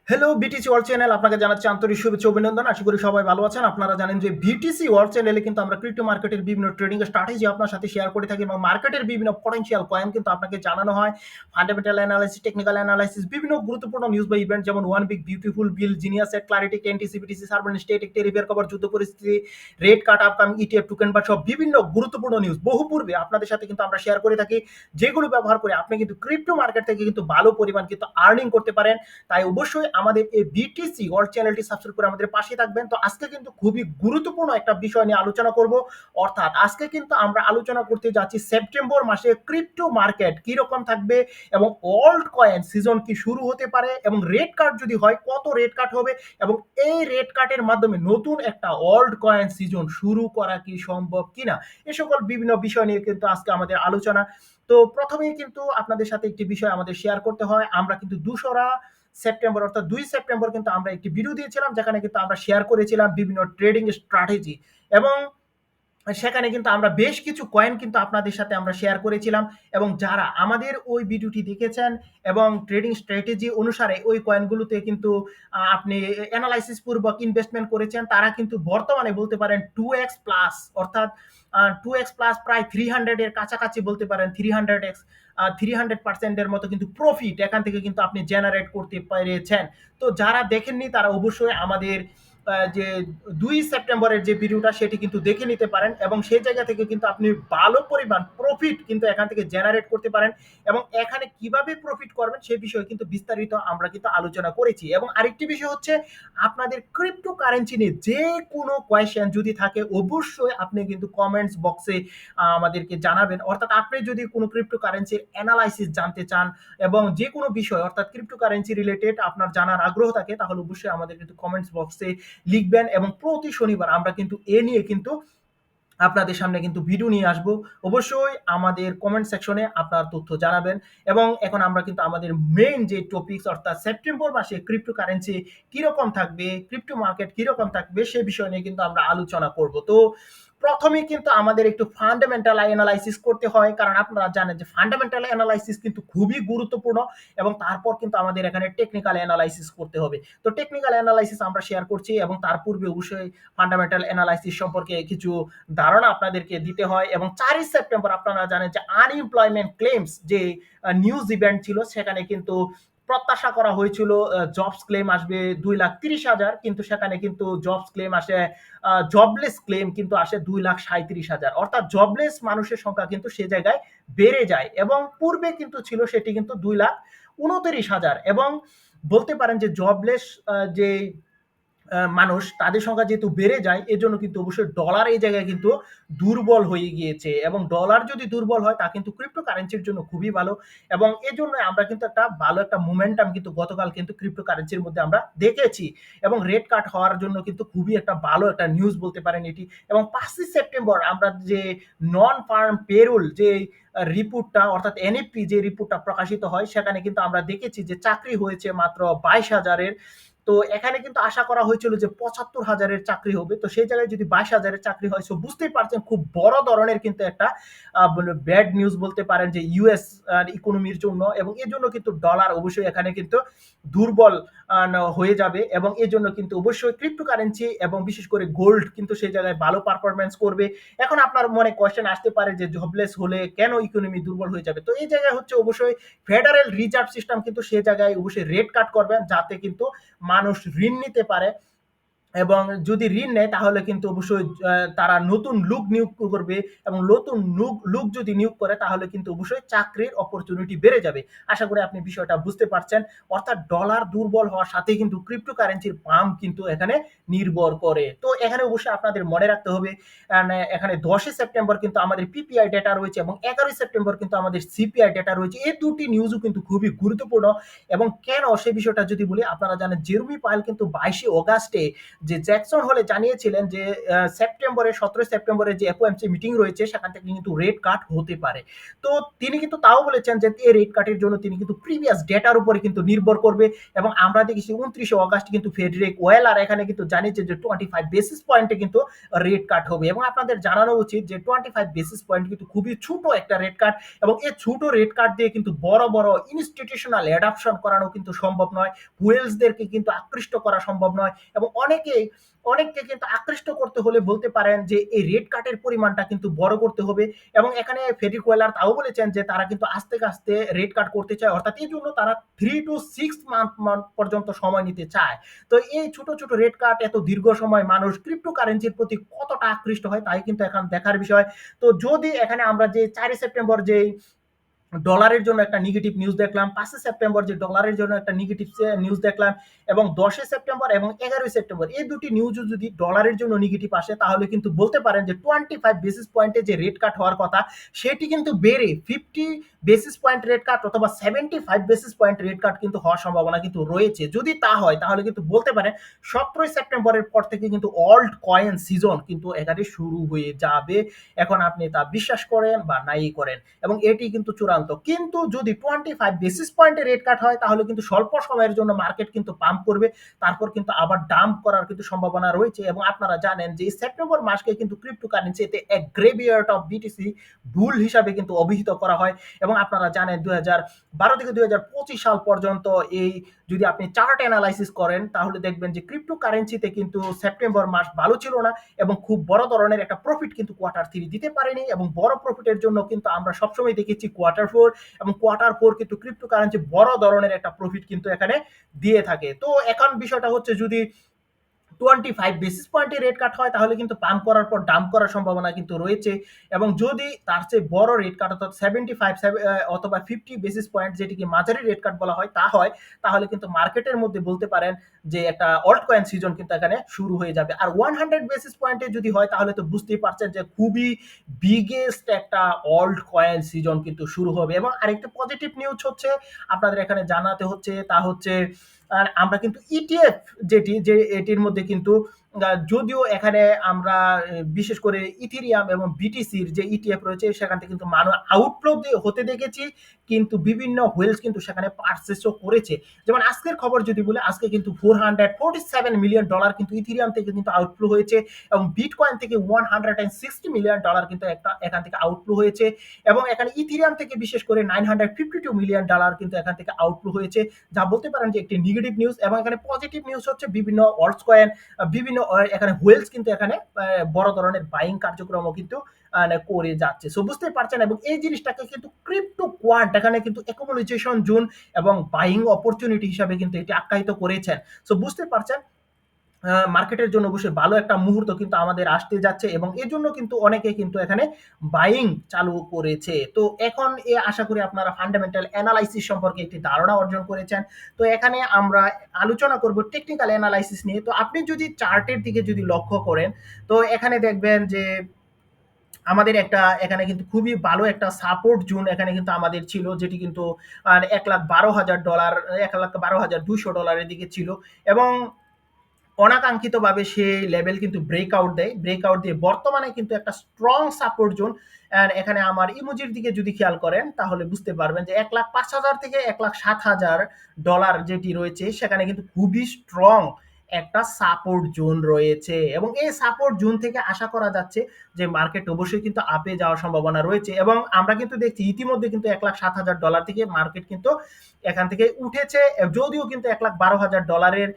Hello BTC world channel আপনাকে জানাচ্ছি আন্তরিক শুভেচ্ছা অভিনন্দন। আশা করি সবাই ভালো আছেন। আপনারা জানেন যে বিটিসি ওয়ার্ল্ড চ্যানেলে কিন্তু আমরা ক্রিপ্টো মার্কেটের বিভিন্ন ট্রেডিং স্ট্র্যাটেজি আপনার সাথে শেয়ার করে থাকি এবং মার্কেটের বিভিন্ন পটেনশিয়াল কয়েন কিন্তু আপনাকে জানানো হয়। ফান্ডামেন্টাল অ্যানালাইসিস, টেকনিক্যাল অ্যানালাইসিস, বিভিন্ন গুরুত্বপূর্ণ নিউজ বা ইভেন্ট যেমন one big beautiful bill, genius act, clarity, কেএনটিসি, বিটিসি, সার্ভেন্ট স্টেট, একটি রিভিয়ার কভার, যুদ্ধ পরিস্থিতি, rate cut, upcoming ETF token বা সব বিভিন্ন গুরুত্বপূর্ণ নিউজ বহু পূর্বে আপনাদের সাথে কিন্তু আমরা শেয়ার করে থাকি, যেগুলো ব্যবহার করে আপনি কিন্তু ক্রিপ্টো মার্কেট থেকে কিন্তু ভালো পরিমাণ কিন্তু আর্নিং করতে পারেন। তাই অবশ্যই আমাদের এই বিটিসি ওয়ার্ল্ড চ্যানেলটি সাবস্ক্রাইব করে আমাদের পাশে থাকবেন। তো আজকে কিন্তু খুবই গুরুত্বপূর্ণ একটা বিষয় নিয়ে আলোচনা করব। অর্থাৎ আজকে কিন্তু আমরা আলোচনা করতে যাচ্ছি সেপ্টেম্বর মাসে ক্রিপ্টো মার্কেট কি রকম থাকবে এবং অল্ট কয়েন সিজন কি শুরু হতে পারে এবং রেড কার্ড যদি হয় কত রেড কার্ড হবে এবং এই রেড কার্ডের মাধ্যমে নতুন একটা অল্ট কয়েন সিজন শুরু করা কি সম্ভব কিনা, এ সকল বিভিন্ন বিষয় নিয়ে কিন্তু আজকে আমাদের আলোচনা। তো প্রথমেই কিন্তু আপনাদের সাথে একটি বিষয় আমাদের শেয়ার করতে হয়। আমরা কিন্তু 2রা সেপ্টেম্বর অর্থাৎ 2 সেপ্টেম্বর কিন্তু আমরা একটি ভিডিও দিয়েছিলাম, যেখানে কিন্তু আমরা শেয়ার করেছিলাম বিভিন্ন ট্রেডিং স্ট্র্যাটেজি এবং সেখানে কিন্তু আমরা বেশ কিছু কয়েন কিন্তু আপনাদের সাথে আমরা শেয়ার করেছিলাম এবং যারা আমাদের ওই ভিডিওটি দেখেছেন এবং ট্রেডিং স্ট্র্যাটেজি অনুসারে ওই কয়েনগুলোতে কিন্তু আপনি অ্যানালাইসিস পূর্বক ইনভেস্টমেন্ট করেছেন, তারা কিন্তু বর্তমানে বলতে পারেন 2x প্লাস, অর্থাৎ 2x প্লাস প্রায় 300 এর কাছাকাছি বলতে পারেন, 300x 300%-এর মতো কিন্তু প্রফিট এখান থেকে কিন্তু আপনি জেনারেট করতে পেরেছেন। তো যারা দেখেননি তারা অবশ্যই আমাদের যে 2 সেপ্টেম্বরের যে ভিডিওটা সেটি কিন্তু দেখে নিতে পারেন এবং সেই জায়গা থেকে কিন্তু আপনি ভালো পরিমাণ প্রফিট কিন্তু এখান থেকে জেনারেট করতে পারেন এবং এখানে কিভাবে প্রফিট করবেন সে বিষয়ে কিন্তু বিস্তারিত আমরা কিন্তু আলোচনা করেছি। এবং আরেকটি বিষয় হচ্ছে, আপনাদের ক্রিপ্টো কারেন্সি নিয়ে যে কোনো কোয়েশ্চেন যদি থাকে অবশ্যই আপনি কিন্তু কমেন্টস বক্সে আমাদেরকে জানাবেন। অর্থাৎ আপনি যদি কোনো ক্রিপ্টো কারেন্সির অ্যানালাইসিস জানতে চান এবং যে কোনো বিষয় অর্থাৎ ক্রিপ্টো কারেন্সি রিলেটেড আপনার জানার আগ্রহ থাকে, তাহলে অবশ্যই আমাদের কিন্তু কমেন্টস বক্সে লিখবেন এবং প্রতি শনিবার আমরা কিন্তু এ নিয়ে কিন্তু আপনাদের সামনে কিন্তু ভিডিও নিয়ে আসব। অবশ্যই আমাদের কমেন্ট সেকশনে আপনার তথ্য জানাবেন। এবং এখন আমরা কিন্তু আমাদের মেইন যে টপিকস অর্থাৎ সেপ্টেম্বর মাসে ক্রিপ্টো কারেন্সি কিরকম থাকবে, ক্রিপ্টো মার্কেট কিরকম থাকবে সে বিষয় নিয়ে কিন্তু আমরা আলোচনা করব। তো প্রথমে কিন্তু আমাদের একটু ফান্ডামেন্টাল অ্যানালাইসিস করতে হয়, কারণ আপনারা জানেন যে ফান্ডামেন্টাল অ্যানালাইসিস কিন্তু খুবই গুরুত্বপূর্ণ এবং তারপর কিন্তু আমাদের এখানে টেকনিক্যাল অ্যানালাইসিস করতে হবে। তো টেকনিক্যাল অ্যানালাইসিস আমরা শেয়ার করছি এবং তার পূর্বে অবশ্যই ফান্ডামেন্টাল অ্যানালাইসিস সম্পর্কে কিছু ধারণা আপনাদেরকে দিতে হয়। এবং 4 সেপ্টেম্বর আপনারা জানেন যে আনএমপ্লয়মেন্ট ক্লেমস যে নিউজ ইভেন্ট ছিল, সেখানে কিন্তু প্রত্যাশা করা হয়েছিল জবস ক্লেম আসবে 2,30,000, কিন্তু সেখানে কিন্তু জবস ক্লেম আসে, জবলেস ক্লেম কিন্তু আসে 2,37,000, অর্থাৎ জবলেস মানুষের সংখ্যা কিন্তু সে জায়গায় বেড়ে যায় এবং পূর্বে কিন্তু ছিল সেটি কিন্তু 2,29,000। এবং বলতে পারেন যে জবলেস যে মানুষ তাদের সংখ্যা যেহেতু বেড়ে যায়, এজন্য কিন্তু অবশ্যই ডলার এই জায়গায় কিন্তু দুর্বল হয়ে গিয়েছে এবং ডলার যদি দুর্বল হয় তা কিন্তু ক্রিপ্টো কারেন্সির জন্য খুবই ভালো। এবং এজন্য আমরা কিন্তু একটা ভালো একটা মোমেন্টাম কিন্তু গতকাল কিন্তু ক্রিপ্টো কারেন্সির মধ্যে আমরা দেখেছি এবং রেট কাট হওয়ার জন্য কিন্তু খুবই একটা ভালো একটা নিউজ বলতে পারেন এটি। এবং 5 সেপ্টেম্বর আমরা যে নন ফার্ম পেরোল যে রিপোর্টটা অর্থাৎ এনএফপি যে রিপোর্টটা প্রকাশিত হয়, সেখানে কিন্তু আমরা দেখেছি যে চাকরি হয়েছে মাত্র 22,000-এর। তো এখানে কিন্তু আশা করা হয়েছিল যে 75,000-এর চাকরি হবে। তো সেই জায়গায় যদি 22,000-এর চাকরি হয়, সো বুঝতেই পারছেন খুব বড় ধরনের কিন্তু একটা ব্যাড নিউজ বলতে পারেন যে ইউএস ইকোনমির জন্য। এবং এর জন্য কিন্তু ডলার অবশ্যই এখানে কিন্তু দুর্বল হয়ে যাবে এবং এর জন্য কিন্তু অবশ্যই ক্রিপ্টো কারেন্সি এবং বিশেষ করে গোল্ড কিন্তু সেই জায়গায় ভালো পারফরমেন্স করবে। এখন আপনার মনে কোয়েশ্চেন আসতে পারে যে জবলেস হলে কেন ইকোনমি দুর্বল হয়ে যাবে। তো এই জায়গায় হচ্ছে অবশ্যই ফেডারেল রিজার্ভ সিস্টেম কিন্তু সেই জায়গায় অবশ্যই রেট কাট করবে, যাতে কিন্তু মানুষ ঋণ নিতে পারে এবং যদি ঋণ নেয় তাহলে কিন্তু অবশ্যই তারা নতুন লোক নিয়োগ করবে এবং নতুন লোক যদি নিয়োগ করে তাহলে কিন্তু অবশ্যই চাকরির অপরচুনিটি বেড়ে যাবে। আশা করি আপনি বিষয়টা বুঝতে পারছেন। অর্থাৎ ডলার দুর্বল হওয়ার সাথে কিন্তু ক্রিপ্টো কারেন্সির পাম্প কিন্তু এখানে নির্ভর করে। তো এখানে অবশ্যই আপনাদের মনে রাখতে হবে, এখানে 10 সেপ্টেম্বর কিন্তু আমাদের পিপিআই ডেটা রয়েছে এবং 11 সেপ্টেম্বর কিন্তু আমাদের সিপিআই ডেটা রয়েছে। এই দুটি নিউজও কিন্তু খুবই গুরুত্বপূর্ণ। এবং কেন সে বিষয়টা যদি বলি, আপনারা জানেন জেরুমি পায়েল কিন্তু 22 অগাস্টে যে জ্যাকসন হলে জানিয়েছিলেন যে সেপ্টেম্বরে 17 সেপ্টেম্বরে যে এফওএমসি মিটিং রয়েছে সেখান থেকে কিন্তু রেট কাট হতে পারে। তো তিনি কিন্তু তাও বলেছেন যে এই রেট কাটের জন্য তিনি কিন্তু প্রিভিয়াস ডেটার উপরে কিন্তু নির্ভর করবে এবং আমরা দেখেছি 29 অগাস্ট কিন্তু ফেডরিক ওয়েলার এখানে কিন্তু জানিয়েছে যে 25 বেসিস পয়েন্টে কিন্তু রেট কাট হবে এবং আপনাদের জানানো উচিত যে 25 বেসিস পয়েন্ট কিন্তু খুবই ছোট একটা রেট কাট এবং এই ছোট রেট কাট দিয়ে কিন্তু বড় বড় ইনস্টিটিউশনাল অ্যাডাপশন করানো কিন্তু সম্ভব নয়, হুয়েলসদেরকে কিন্তু আকৃষ্ট করা সম্ভব নয় এবং অনেককে কিন্তু আকৃষ্ট করতে হলে বলতে পারেন যে এই রেট কাটের পরিমাণটা কিন্তু বড় করতে হবে এবং এখানে ফেডরিক ওয়েলার তাও বলেছেন যে তারা কিন্তু আস্তে আস্তে রেট কাট করতে চায়, অর্থাৎ এই জন্য তারা 3 to 6 মান্থ পর্যন্ত সময় নিতে চায়। তো এই ছোট ছোট রেট কাট এত দীর্ঘ সময় মানুষ ক্রিপ্টোকারেন্সির প্রতি কতটা আকৃষ্ট হয় তাই কিন্তু এখন দেখার বিষয়। তো যদি এখানে আমরা যে 4 সেপ্টেম্বর যে ডলারের জন্য একটা নেগেটিভ নিউজ দেখলাম, 5 সেপ্টেম্বর যে ডলারের জন্য একটা নেগেটিভ নিউজ দেখলাম এবং 10 সেপ্টেম্বর এবং 11 সেপ্টেম্বর এই দুটি নিউজও যদি ডলারের জন্য নেগেটিভ আসে তাহলে কিন্তু বলতে পারেন যে 25 বেসিস পয়েন্টে যে রেট কাট হওয়ার কথা সেটি কিন্তু বেড়ে 50 বেসিস পয়েন্ট রেট কাট অথবা 75 বেসিস পয়েন্ট রেট কাট কিন্তু হওয়ার সম্ভাবনা কিন্তু রয়েছে। যদি তা হয় তাহলে কিন্তু বলতে পারেন 17 সেপ্টেম্বরের পর থেকে কিন্তু অল্ট কয়েন সিজন কিন্তু এখানে শুরু হয়ে যাবে। এখন আপনি তা বিশ্বাস করেন বা নাই করেন এবং এটি কিন্তু চূড়ান্ত। কিন্তু যদি 25 বেসিস পয়েন্টে রেট কাট হয় তাহলে কিন্তু স্বল্প সময়ের জন্য মার্কেট কিন্তু পাম্প করবে, তারপর কিন্তু আবার ডাম্প করার কিন্তু সম্ভাবনা রয়েছে এবং আপনারা জানেন যে সেপ্টেম্বর মাসকে কিন্তু ক্রিপ্টোকারেন্সিতে এক গ্রেভিয়ার্ড অফ বিটিসি বুল হিসাবে কিন্তু অভিহিত করা হয় এবং আপনারা জানেন 2012 থেকে 2025 সাল পর্যন্ত এই যদি আপনি চার্ট অ্যানালাইসিস করেন তাহলে দেখবেন যে ক্রিপ্টোকারেন্সিতে কিন্তু সেপ্টেম্বর মাস ভালো ছিল না এবং খুব বড় ধরনের একটা প্রফিট কিন্তু কোয়ার্টার 3 দিতে পারেনি এবং বড় প্রফিটের জন্য কিন্তু আমরা সবসময় দেখেছি কোয়ার্টার 4 এবং কোয়ার্টার 4 কিন্তু ক্রিপ্টোকারেন্সি বড় ধরনের একটা প্রফিট কিন্তু এখানে দিয়ে থাকে। তো এখন বিষয়টা হচ্ছে যদি 25 বেসিস পয়েন্টে রেট কাট হয় তাহলে কিন্তু পাম্প করার পর ডাম্প করার সম্ভাবনা কিন্তু রয়েছে এবং যদি তার চেয়ে বড় রেট কাট অর্থাৎ 75 অথবা 50 বেসিস পয়েন্ট যেটিকে মাঝারি রেট কাট বলা হয় তা হয় তাহলে কিন্তু মার্কেটের মধ্যে বলতে পারেন যে একটা অল্ট কয়েন সিজন কিন্তু এখানে শুরু হয়ে যাবে। আর 100 বেসিস পয়েন্টে যদি হয় তাহলে তো বুঝতেই পারছেন যে খুবই বিগেস্ট একটা অল্ট কয়েন সিজন কিন্তু শুরু হবে। এবং আরেকটা পজিটিভ নিউজ হচ্ছে আপনাদের এখানে জানাতে হচ্ছে তা হচ্ছে আর আমরা কিন্তু ইটিএফ যেটি যে এটির মধ্যে কিন্তু যদিও এখানে আমরা বিশেষ করে ইথেরিয়াম এবং বিটিসির যে ইটিএফ রয়েছে সেখান থেকে কিন্তু মানুষ আউটফ্লো হতে দেখেছি কিন্তু বিভিন্ন হুইলস কিন্তু সেখানে পারচেসও করেছে। যেমন আজকের খবর যদি বলে আজকে কিন্তু $447 মিলিয়ন কিন্তু ইথেরিয়াম থেকে কিন্তু আউটফ্লো হয়েছে এবং বিটকয়েন থেকে $160 মিলিয়ন কিন্তু এখান থেকে আউটফ্লো হয়েছে এবং এখানে ইথেরিয়াম থেকে বিশেষ করে $952 মিলিয়ন কিন্তু এখান থেকে আউটফ্লো হয়েছে, যা বলতে পারেন যে একটি নেগেটিভ নিউজ। এবং এখানে পজিটিভ নিউজ হচ্ছে বিভিন্ন অল্টস কয়েন বিভিন্ন এখানে হুয়েলস কিন্তু এখানে বড় ধরনের বাইং কার্যক্রমও কিন্তু করে যাচ্ছে। সো বুঝতে পারছেন এবং এই জিনিসটাকে কিন্তু ক্রিপ্টো কোয়ান্ট এখানে কিন্তু অ্যাকুমুলেশন জোন এবং বাইং অপরচুনিটি হিসাবে কিন্তু এটি আখ্যায়িত করেছেন। সো বুঝতে পারছেন মার্কেটের জন্য অবশ্যই ভালো একটা মুহূর্ত কিন্তু আমাদের আসতে যাচ্ছে এবং এর জন্য কিন্তু অনেকে কিন্তু এখানে বাইং চালু করেছে। তো এখন আশা করি আপনারা ফান্ডামেন্টাল অ্যানালাইসিস সম্পর্কে একটি ধারণা অর্জন করেছেন। তো এখানে আমরা আলোচনা করব টেকনিক্যাল অ্যানালাইসিস নিয়ে। তো আপনি যদি চার্টের দিকে যদি লক্ষ্য করেন তো এখানে দেখবেন যে আমাদের একটা এখানে কিন্তু খুবই ভালো একটা সাপোর্ট জোন এখানে কিন্তু আমাদের ছিল যেটি কিন্তু $1,12,000 $1,12,200 দিকে ছিল এবং অনাকাঙ্ক্ষিতভাবে সে লেভেল কিন্তু ব্রেকআউট দেয়, ব্রেকআউট দিয়ে বর্তমানে কিন্তু একটা স্ট্রং সাপোর্ট জোন। অ্যান্ড এখানে আমার ইমোজির দিকে যদি খেয়াল করেন তাহলে বুঝতে পারবেন যে 1,05,000 থেকে $1,07,000 যেটি রয়েছে সেখানে কিন্তু খুবই স্ট্রং একটা সাপোর্ট জোন রয়েছে এবং এই সাপোর্ট জোন থেকে আশা করা যাচ্ছে যে মার্কেট অবশ্যই কিন্তু আপে যাওয়ার সম্ভাবনা রয়েছে এবং আমরা কিন্তু দেখছি ইতিমধ্যে কিন্তু $1,07,000 থেকে মার্কেট কিন্তু এখান থেকে উঠেছে, যদিও কিন্তু $1,12,000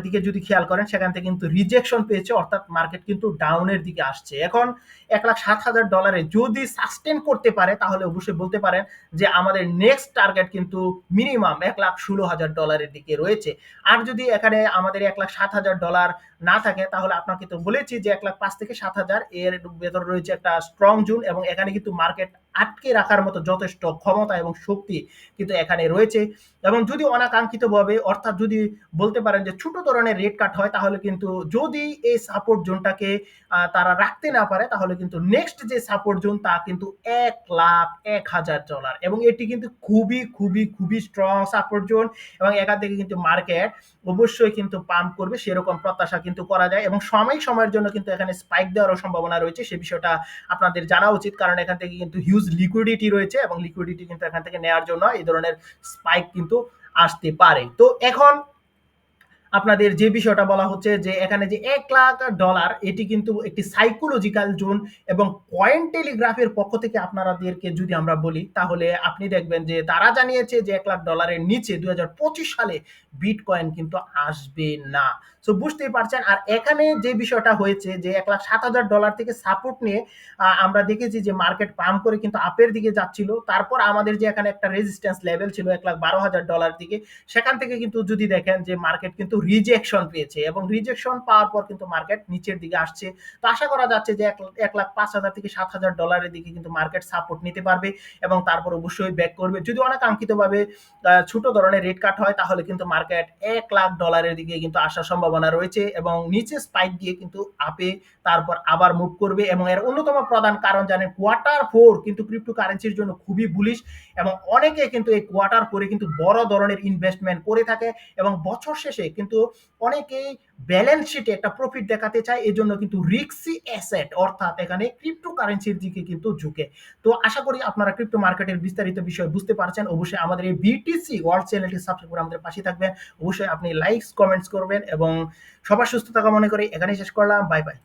দিকে যদি খেয়াল করেন সেখান থেকে কিন্তু রিজেকশন পেয়েছে, অর্থাৎ মার্কেট কিন্তু ডাউনের দিকে আসছে। এখন $1,07,000 যদি সাস্টেন করতে পারে তাহলে অবশ্যই বলতে পারেন যে আমাদের নেক্সট টার্গেট কিন্তু মিনিমাম $1,16,000 দিকে রয়েছে। আর যদি এখানে আমাদের $1,07,000 না থাকে তাহলে আপনাকে তো বলেছি যে 1,05,000 থেকে 7,000 এর ভেতর রয়েছে একটা স্ট্রং জোন এবং এখানে কিন্তু মার্কেট আটকে রাখার মতো যথেষ্ট ক্ষমতা এবং শক্তি কিন্তু এখানে রয়েছে। এবং যদি অনাকাঙ্ক্ষিতভাবে, অর্থাৎ যদি বলতে পারেন যে ছোট ধরনের রেট কাট হয়, তাহলে কিন্তু যদি এই সাপোর্ট জোনটাকে তারা রাখতে না পারে, তাহলে কিন্তু নেক্সট যে সাপোর্ট জোন তা কিন্তু $1,01,000, এবং এটি কিন্তু খুবই খুবই খুবই স্ট্রং সাপোর্ট জোন, এবং এখান থেকে কিন্তু মার্কেট অবশ্যই কিন্তু পাম্প করবে সেরকম প্রত্যাশা কিন্তু করা যায়, এবং সময়ের জন্য কিন্তু এখানে স্পাইক দেওয়ারও সম্ভাবনা রয়েছে। সে বিষয়টা আপনাদের জানা উচিত, কারণ এখান থেকে কিন্তু হিউজ লিকুইডিটি রয়েছে, এবং লিকুইডিটি কিন্তু এখান থেকে নেওয়ার জন্য এই ধরনের স্পাইক কিন্তু আসতে পারে। তো এখন আপনাদের যে বিষয়টা বলা হচ্ছে যে এখানে যে $1,00,000 এটি কিন্তু একটি সাইকোলজিক্যাল জোন, এবং কয়েন টেলিগ্রাফের পক্ষ থেকে আপনাদেরকে যদি আমরা বলি, তাহলে আপনি দেখবেন যে তারা জানিয়েছে যে $1,00,000 নিচে 2025 সালে বিটকয়েন কিন্তু আসবে না। সো বুঝতেই পারছেন। আর এখানে যে বিষয়টা হয়েছে যে $1,07,000 থেকে সাপোর্ট নিয়ে আমরা দেখেছি যে মার্কেট পাম্প করে কিন্তু আপের দিকে যাচ্ছিল। তারপর আমাদের যে এখানে একটা রেজিস্ট্যান্স লেভেল ছিল $1,12,000 দিকে, সেখান থেকে কিন্তু যদি দেখেন যে মার্কেট কিন্তু রিজেকশন পেয়েছে, এবং রিজেকশন পাওয়ার পর কিন্তু মার্কেট নিচের দিকে আসছে। তো আশা করা যাচ্ছে যে $1,05,000 থেকে $7,000 দিকে কিন্তু মার্কেট সাপোর্ট নিতে পারবে, এবং তারপর অবশ্যই ব্যাক করবে। যদি অনাকাঙ্ক্ষিতভাবে ছোট ধরনের রেট কাট হয়, তাহলে কিন্তু মার্কেট $1,00,000 দিকে কিন্তু আসার সম্ভাবনা রয়েছে, এবং নিচে স্পাইক দিয়ে কিন্তু আপে তারপর আবার মুভ করবে। এবং এর অন্যতম প্রধান কারণ জানেন, Q4 কিন্তু ক্রিপ্টোকারেন্সির জন্য খুবই বুলিশ, এবং অনেকে কিন্তু এই Q4 কিন্তু বড় ধরনের ইনভেস্টমেন্ট করে থাকে, এবং বছর শেষে কিন্তু অনেকেই ব্যালেন্স শিটে একটা প্রফিট দেখাতে চায়, এজন্য কিন্তু রিস্কি অ্যাসেট অর্থাৎ এখানে ক্রিপ্টোকারেন্সির দিকে কিন্তু ঝুঁকে। তো আশা করি আপনারা ক্রিপ্টো মার্কেটের বিস্তারিত বিষয় বুঝতে পারছেন। অবশ্যই আমাদের এই বিটিসি ওয়ার্ল্ড চ্যানেলটি সাবস্ক্রাইব করে আমাদের পাশে থাকবেন। অবশ্যই আপনি লাইকস কমেন্টস করবেন, এবং সবার সুস্থতা কামনা করে এখানেই শেষ করলাম। Bye bye.